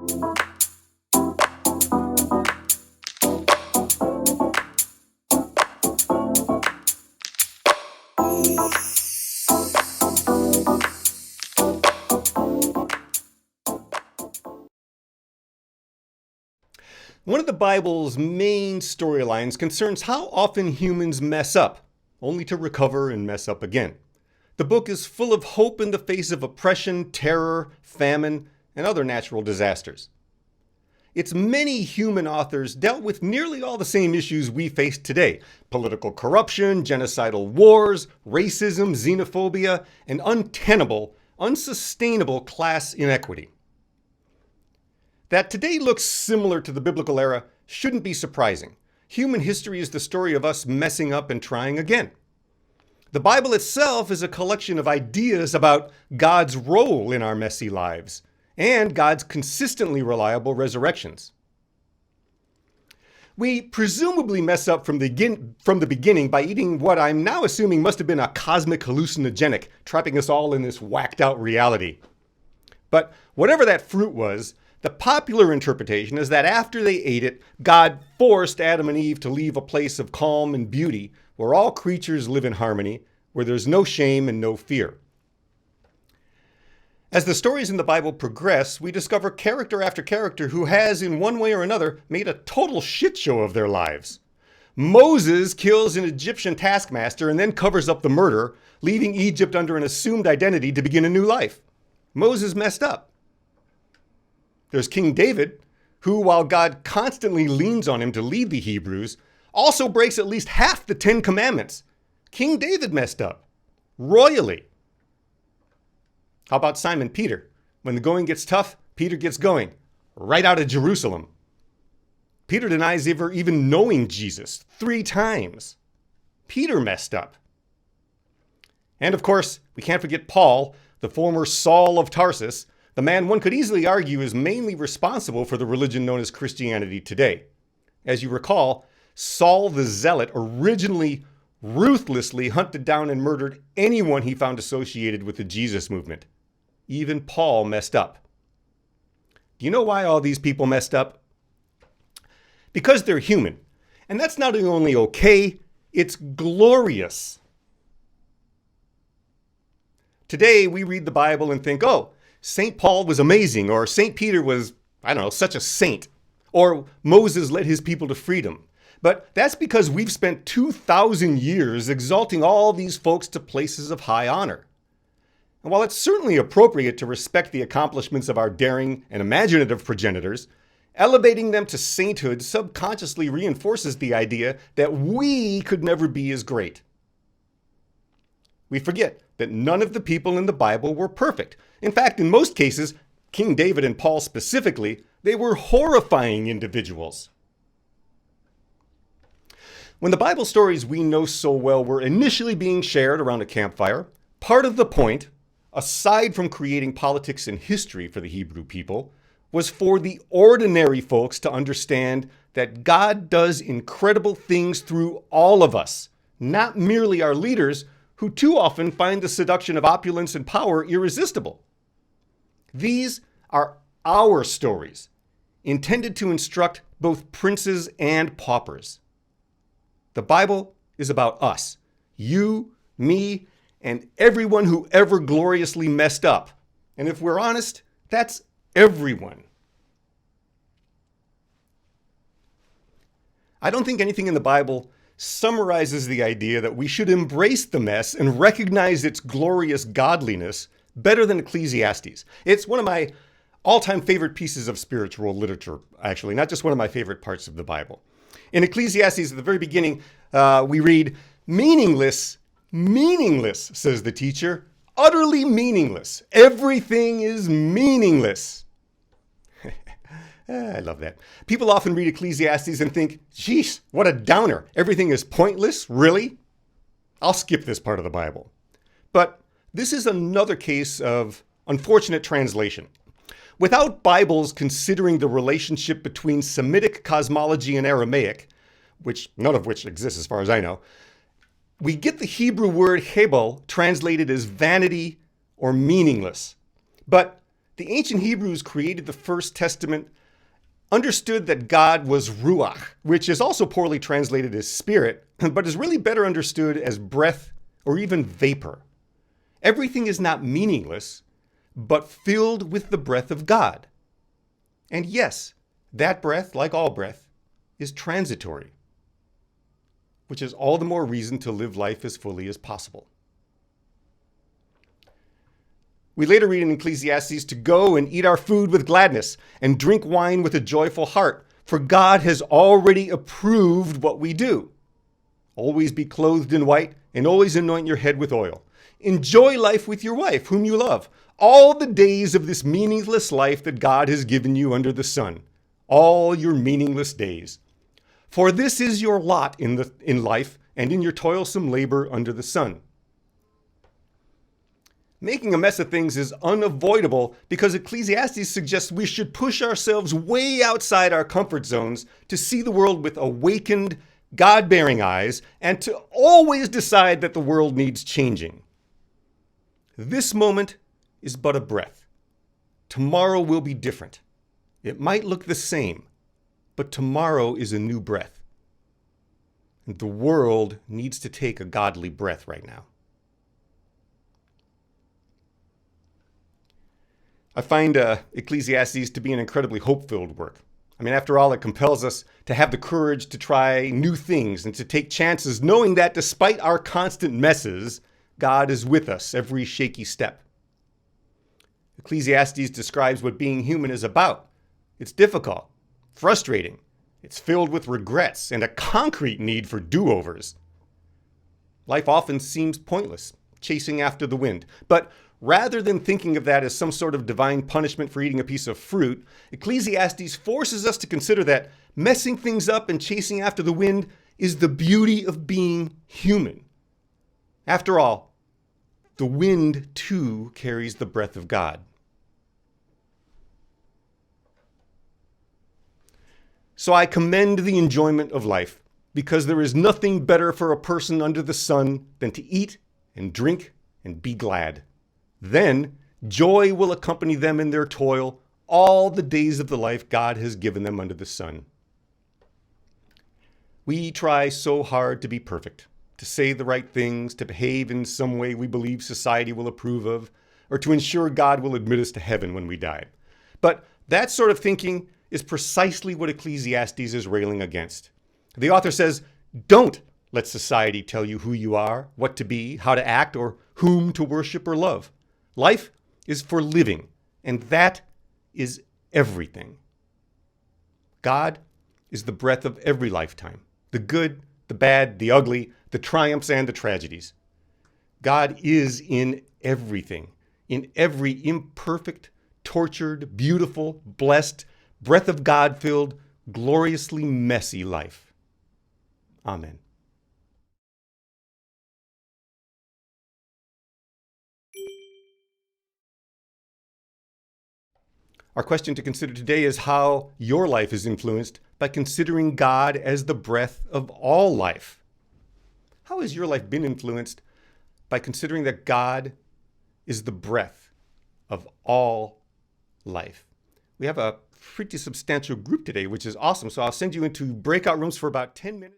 One of the Bible's main storylines concerns how often humans mess up, only to recover and mess up again. The book is full of hope in the face of oppression, terror, famine, and other natural disasters. Its many human authors dealt with nearly all the same issues we face today: political corruption, genocidal wars, racism, xenophobia, and untenable, unsustainable class inequity. That today looks similar to the biblical era shouldn't be surprising. Human history is the story of us messing up and trying again. The Bible itself is a collection of ideas about God's role in our messy lives and God's consistently reliable resurrections. We presumably mess up from the beginning by eating what I'm now assuming must have been a cosmic hallucinogenic, trapping us all in this whacked out reality. But whatever that fruit was, the popular interpretation is that after they ate it, God forced Adam and Eve to leave a place of calm and beauty where all creatures live in harmony, where there's no shame and no fear. As the stories in the Bible progress, we discover character after character who has, in one way or another, made a total shit show of their lives. Moses kills an Egyptian taskmaster and then covers up the murder, leaving Egypt under an assumed identity to begin a new life. Moses messed up. There's King David, who, while God constantly leans on him to lead the Hebrews, also breaks at least half the 10 Commandments. King David messed up. Royally. How about Simon Peter? When the going gets tough, Peter gets going. Right out of Jerusalem. Peter denies ever even knowing Jesus 3 times. Peter messed up. And of course, we can't forget Paul, the former Saul of Tarsus, the man one could easily argue is mainly responsible for the religion known as Christianity today. As you recall, Saul the Zealot originally ruthlessly hunted down and murdered anyone he found associated with the Jesus movement. Even Paul messed up. Do you know why all these people messed up? Because they're human. And that's not only okay, it's glorious. Today, we read the Bible and think, oh, St. Paul was amazing, or St. Peter was, such a saint, or Moses led his people to freedom. But that's because we've spent 2,000 years exalting all these folks to places of high honor. And while it's certainly appropriate to respect the accomplishments of our daring and imaginative progenitors, elevating them to sainthood subconsciously reinforces the idea that we could never be as great. We forget that none of the people in the Bible were perfect. In fact, in most cases, King David and Paul specifically, they were horrifying individuals. When the Bible stories we know so well were initially being shared around a campfire, part of the point, aside from creating politics and history for the Hebrew people, was for the ordinary folks to understand that God does incredible things through all of us, not merely our leaders, who too often find the seduction of opulence and power irresistible. These are our stories, intended to instruct both princes and paupers. The Bible is about us, you, me, and everyone who ever gloriously messed up. And if we're honest, that's everyone. I don't think anything in the Bible summarizes the idea that we should embrace the mess and recognize its glorious godliness better than Ecclesiastes. It's one of my all-time favorite pieces of spiritual literature, actually, not just one of my favorite parts of the Bible. In Ecclesiastes, at the very beginning, we read, "Meaningless, meaningless, says the teacher, utterly meaningless. Everything is meaningless." I love that. People often read Ecclesiastes and think, geez, what a downer. Everything is pointless, really? I'll skip this part of the Bible. But this is another case of unfortunate translation. Without Bibles considering the relationship between Semitic cosmology and Aramaic, none of which exists as far as I know, we get the Hebrew word hebel translated as vanity or meaningless. But The ancient Hebrews created the First Testament, understood that God was ruach, which is also poorly translated as spirit, but is really better understood as breath or even vapor. Everything is not meaningless, but filled with the breath of God. And yes, that breath, like all breath, is transitory, which is all the more reason to live life as fully as possible. We later read in Ecclesiastes to go and eat our food with gladness and drink wine with a joyful heart, for God has already approved what we do. Always be clothed in white and always anoint your head with oil. Enjoy life with your wife, whom you love, all the days of this meaningless life that God has given you under the sun, all your meaningless days. For this is your lot in life and in your toilsome labor under the sun. Making a mess of things is unavoidable because Ecclesiastes suggests we should push ourselves way outside our comfort zones to see the world with awakened, God-bearing eyes and to always decide that the world needs changing. This moment is but a breath. Tomorrow will be different. It might look the same, but tomorrow is a new breath. And the world needs to take a godly breath right now. I find Ecclesiastes to be an incredibly hope-filled work. I mean, after all, it compels us to have the courage to try new things and to take chances, knowing that despite our constant messes, God is with us every shaky step. Ecclesiastes describes what being human is about. It's difficult, frustrating. It's filled with regrets and a concrete need for do-overs. Life often seems pointless, chasing after the wind. But rather than thinking of that as some sort of divine punishment for eating a piece of fruit, Ecclesiastes forces us to consider that messing things up and chasing after the wind is the beauty of being human. After all, the wind too carries the breath of God. So I commend the enjoyment of life, because there is nothing better for a person under the sun than to eat and drink and be glad. Then joy will accompany them in their toil all the days of the life God has given them under the sun. We try so hard to be perfect, to say the right things, to behave in some way we believe society will approve of, or to ensure God will admit us to heaven when we die. But that sort of thinking is precisely what Ecclesiastes is railing against. The author says, don't let society tell you who you are, what to be, how to act, or whom to worship or love. Life is for living, and that is everything. God is the breath of every lifetime, the good, the bad, the ugly, the triumphs, and the tragedies. God is in everything, in every imperfect, tortured, beautiful, blessed, breath of God-filled, gloriously messy life. Amen. Our question to consider today is how your life is influenced by considering God as the breath of all life. How has your life been influenced by considering that God is the breath of all life? We have a pretty substantial group today, which is awesome. So I'll send you into breakout rooms for about 10 minutes.